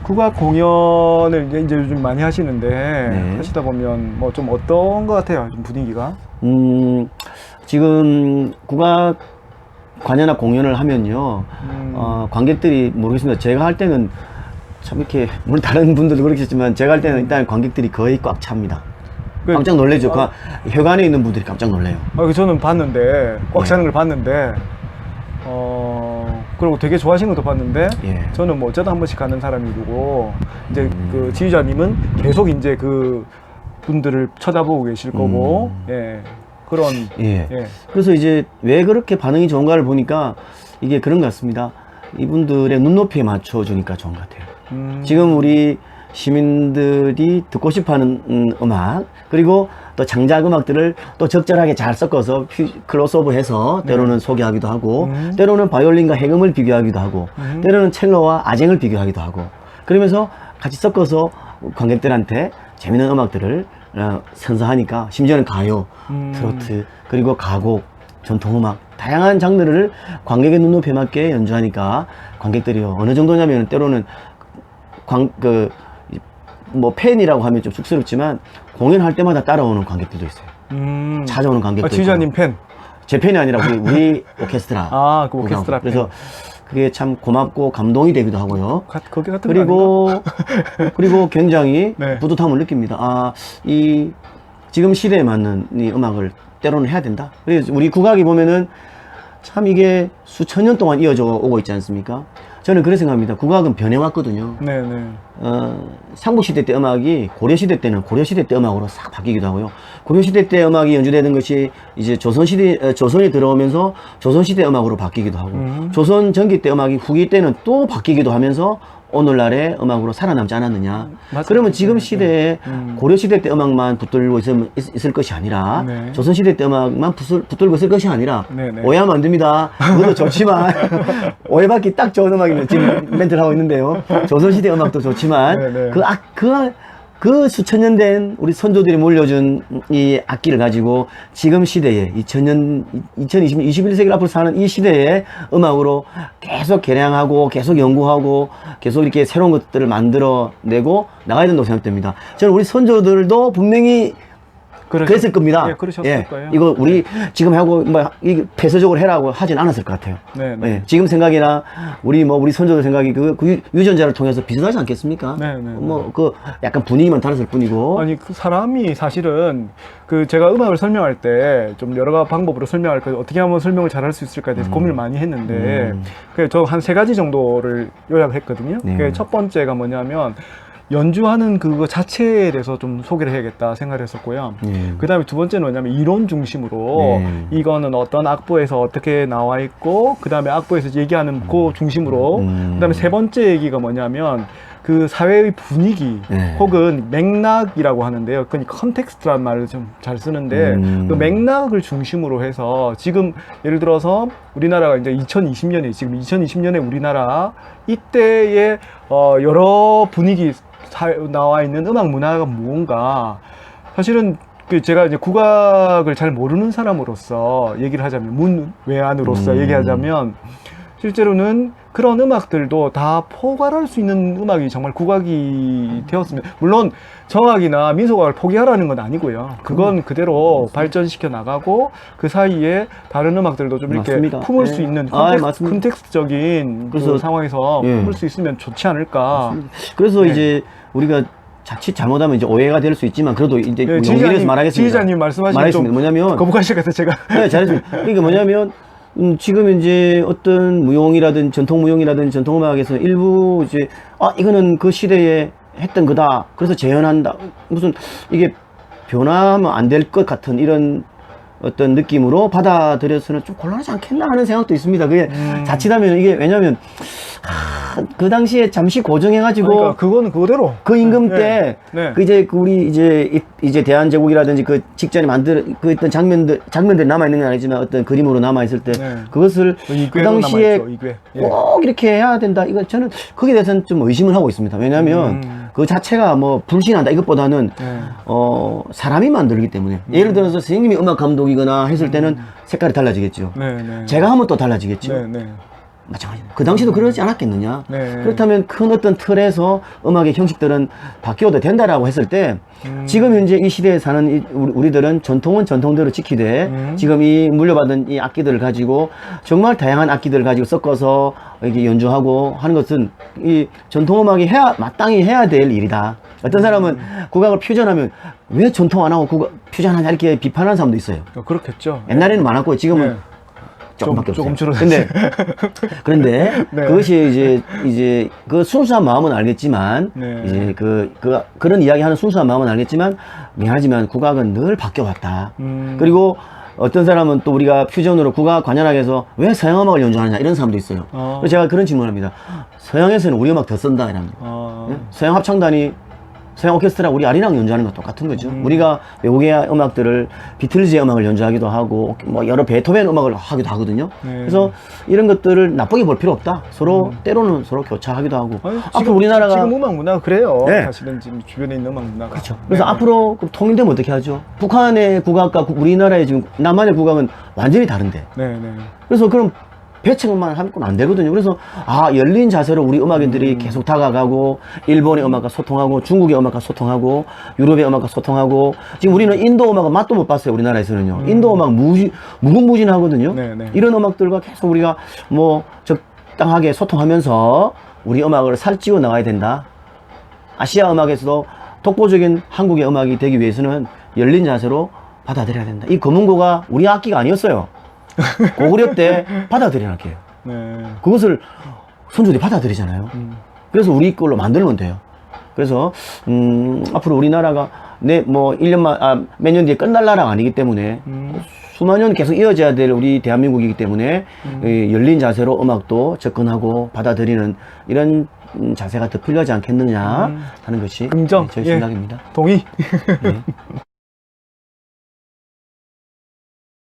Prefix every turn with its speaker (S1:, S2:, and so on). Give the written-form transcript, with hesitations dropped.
S1: 국악 공연을 이제 요즘 많이 하시는데
S2: 네.
S1: 하시다 보면 뭐 좀 어떤 것 같아요? 좀 분위기가?
S2: 지금 국악 관여나 공연을 하면요, 관객들이 모르겠습니다. 제가 할 때는 참 이렇게, 물론 다른 분들도 그렇겠지만, 제가 할 때는 일단 관객들이 거의 꽉 찹니다. 깜짝 놀래죠. 회관에 있는 분들이 깜짝 놀래요.
S1: 저는 봤는데 꽉 차는 걸 봤는데 그리고 되게 좋아하시는 것도 봤는데
S2: 예.
S1: 저는 뭐 어쩌다 한 번씩 가는 사람이고 이제 그 지휘자님은 계속 이제 그 분들을 쳐다보고 계실 거고 예 그런
S2: 예.
S1: 예.
S2: 그래서 이제 왜 그렇게 반응이 좋은가를 보니까 이게 그런 것 같습니다. 이분들의 눈높이에 맞춰주니까 좋은 것 같아요. 지금 우리 시민들이 듣고 싶어하는 음악, 그리고 또 장작 음악들을 또 적절하게 잘 섞어서 클로스오버해서 때로는 소개하기도 하고, 때로는 바이올린과 해금을 비교하기도 하고, 때로는 첼로와 아쟁을 비교하기도 하고, 그러면서 같이 섞어서 관객들한테 재밌는 음악들을 선사하니까, 심지어는 가요, 트로트, 그리고 가곡, 전통음악, 다양한 장르를 관객의 눈높이에 맞게 연주하니까 관객들이 어느 정도냐면 때로는 뭐 팬이라고 하면 좀 쑥스럽지만 공연할 때마다 따라오는 관객들도 있어요. 찾아오는 관객도
S1: 지휘자님
S2: 있고.
S1: 팬?
S2: 제 팬이 아니라 우리 오케스트라.
S1: 그 오케스트라 팬.
S2: 그래서 그게 참 고맙고 감동이 되기도 하고요.
S1: 거기 같은 거 아닌가?
S2: 그리고 굉장히
S1: 네.
S2: 뿌듯함을 느낍니다. 이 지금 시대에 맞는 이 음악을 때로는 해야 된다. 그래서 우리 국악이 보면은 참 이게 수천 년 동안 이어져 오고 있지 않습니까? 저는 그렇게 생각합니다. 국악은 변해왔거든요.
S1: 네네.
S2: 삼국시대 때 음악이 고려시대 때는 고려시대 때 음악으로 싹 바뀌기도 하고요. 고려시대 때 음악이 연주되는 것이 이제 조선에 들어오면서 조선시대 음악으로 바뀌기도 하고, 조선 전기 때 음악이 후기 때는 또 바뀌기도 하면서 오늘날의 음악으로 살아남지 않았느냐.
S1: 맞아요.
S2: 그러면 지금
S1: 네,
S2: 시대에 고려시대 때 음악만 붙들고 있을 것이 아니라,
S1: 네.
S2: 조선시대 때 음악만 붙들고 있을 것이 아니라,
S1: 네, 네.
S2: 오해하면 안 됩니다. 그것도 좋지만, 오해받기 딱 좋은 음악이면 지금 멘트를 하고 있는데요. 조선시대 음악도 좋지만,
S1: 네, 네.
S2: 그 수천 년 된 우리 선조들이 물려준 이 악기를 가지고 지금 시대에 21세기를 앞으로 사는 이 시대에 음악으로 계속 개량하고 계속 연구하고 계속 이렇게 새로운 것들을 만들어내고 나가야 된다고 생각됩니다. 저는 우리 선조들도 분명히 그랬을 겁니다.
S1: 예, 그러셨을 거예요.
S2: 이거 우리 지금 하고 뭐 이게 폐쇄적으로 해라고 하진 않았을 것 같아요.
S1: 네, 네.
S2: 예, 지금 생각이나 우리 선조들 생각이 그 유전자를 통해서 비슷하지 않겠습니까?
S1: 네, 네,
S2: 뭐 그 약간 분위기만 달랐을 뿐이고.
S1: 아니 그 사람이 사실은 그 제가 음악을 설명할 때 좀 여러 방법으로 설명할 때 어떻게 하면 설명을 잘 할 수 있을까에 대해서 고민을 많이 했는데 그래서 저 한 3가지 정도를 요약했거든요.
S2: 네.
S1: 그 첫 번째가 뭐냐면 연주하는 그거 자체에 대해서 좀 소개를 해야겠다 생각을 했었고요. 그 다음에 두 번째는 뭐냐면 이론 중심으로 이거는 어떤 악보에서 어떻게 나와 있고 그 다음에 악보에서 얘기하는 그 중심으로 그 다음에 세 번째 얘기가 뭐냐면 그 사회의 분위기 혹은 맥락이라고 하는데요. 그 컨텍스트란 말을 좀 잘 쓰는데 그 맥락을 중심으로 해서 지금 예를 들어서 우리나라가 이제 2020년에 지금 2020년에 우리나라 이때의 여러 분위기 나와 있는 음악 문화가 무언가 사실은 그 제가 이제 국악을 잘 모르는 사람으로서 얘기를 하자면 문외한으로서 얘기하자면 실제로는 그런 음악들도 다 포괄할 수 있는 음악이 정말 국악이 되었으면 물론 정악이나 민속악을 포기하라는 건 아니고요. 그건 그대로 발전시켜 나가고 그 사이에 다른 음악들도 좀 이렇게
S2: 맞습니다.
S1: 품을
S2: 네.
S1: 수 있는
S2: 맞습니다.
S1: 컨텍스트적인 그
S2: 그래서
S1: 상황에서 품을 수 있으면 좋지 않을까.
S2: 그래서
S1: 네.
S2: 이제 우리가 자칫 잘못하면 이제 오해가 될 수 있지만 그래도 이제 용기를 내서 말하겠습니다.
S1: 지휘자님 말씀하시면 좀
S2: 뭐냐면
S1: 거북하실 것 같아요, 제가.
S2: 네, 잘했습니다. 그러니까 뭐냐면 지금 이제 어떤 무용이라든 전통 무용이라든 전통음악에서 일부 이제 이거는 그 시대에 했던 거다. 그래서 재현한다. 무슨 이게 변화하면 안 될 것 같은 이런 어떤 느낌으로 받아들여서는 좀 곤란하지 않겠나 하는 생각도 있습니다. 그게 자칫하면 이게 왜냐면 그 당시에 잠시 고정해가지고
S1: 그러니까 그거는 그대로
S2: 그 임금 때
S1: 네.
S2: 그 이제 우리 이제 대한제국이라든지 그 직전에 그 어떤 장면들이 남아 있는 건 아니지만 어떤 그림으로 남아 있을 때 그것을 그 당시에 꼭 이렇게 해야 된다. 이거 저는 거기에 대해서는 좀 의심을 하고 있습니다. 왜냐하면 그 자체가 뭐 불신한다 이것보다는 사람이 만들기 때문에 예를 들어서 선생님이 음악 감독이거나 했을 때는 색깔이 달라지겠죠. 제가 하면 또 달라지겠죠. 마찬가지입니다. 그 당시도 그러지 않았겠느냐.
S1: 네.
S2: 그렇다면 큰 어떤 틀에서 음악의 형식들은 바뀌어도 된다라고 했을 때 지금 현재 이 시대에 사는 우리들은 전통은 전통대로 지키되 지금 이 물려받은 이 악기들을 가지고 정말 다양한 악기들을 가지고 섞어서 이렇게 연주하고 하는 것은 이 전통음악이 마땅히 해야 될 일이다. 어떤 사람은 국악을 퓨전하면 왜 전통 안 하고 국악 퓨전하냐 이렇게 비판하는 사람도 있어요.
S1: 그렇겠죠.
S2: 옛날에는 많았고 지금은
S1: 네.
S2: 조금밖에
S1: 조금
S2: 없어요.
S1: 줄어들었어요.
S2: 그런데
S1: 네.
S2: 그것이 이제 그 순수한 마음은 알겠지만
S1: 네.
S2: 이제 그런 이야기하는 순수한 마음은 알겠지만 미안하지만 국악은 늘 바뀌어왔다. 그리고 어떤 사람은 또 우리가 퓨전으로 국악 관현악에서 왜 서양 음악을 연주하느냐 이런 사람도 있어요. 그래서 제가 그런 질문을 합니다. 서양에서는 우리 음악 더 쓴다 이랍니다. 서양 합창단이 서양 오케스트라 우리 아리랑 연주하는 거 똑같은 거죠. 우리가 외국의 음악들을 비틀즈의 음악을 연주하기도 하고 뭐 여러 베토벤 음악을 하기도 하거든요. 그래서 이런 것들을 나쁘게 볼 필요 없다. 서로 때로는 서로 교차하기도 하고.
S1: 아니,
S2: 앞으로 우리나라가
S1: 지금 음악 문화가 그래요.
S2: 네.
S1: 사실은 지금 주변에 있는 음악 문화가.
S2: 그렇죠. 그래서
S1: 네.
S2: 앞으로 그 통일되면 어떻게 하죠? 북한의 국악과 우리나라의 지금 남한의 국악은 완전히 다른데.
S1: 네, 네.
S2: 그래서 그럼 배척만 하면 안 되거든요. 그래서 열린 자세로 우리 음악인들이 계속 다가가고 일본의 음악과 소통하고 중국의 음악과 소통하고 유럽의 음악과 소통하고 지금 우리는 인도 음악은 맛도 못 봤어요. 우리나라에서는요. 인도 음악 무궁무진하거든요.
S1: 네, 네.
S2: 이런 음악들과 계속 우리가 뭐 적당하게 소통하면서 우리 음악을 살찌워 나가야 된다. 아시아 음악에서도 독보적인 한국의 음악이 되기 위해서는 열린 자세로 받아들여야 된다. 이 검은고가 우리 악기가 아니었어요. 고구려 때 받아들이는 악기예요.
S1: 네.
S2: 그것을 선조들이 받아들이잖아요. 그래서 우리 걸로 만들면 돼요. 그래서 앞으로 우리나라가 뭐 1년만 몇 년 뒤에 끝날 나라가 아니기 때문에 수만 년 계속 이어져야 될 우리 대한민국이기 때문에 열린 자세로 음악도 접근하고 받아들이는 이런 자세가 더 필요하지 않겠느냐 하는 것이
S1: 긍정.
S2: 저희
S1: 예.
S2: 생각입니다.
S1: 동의.
S2: 네.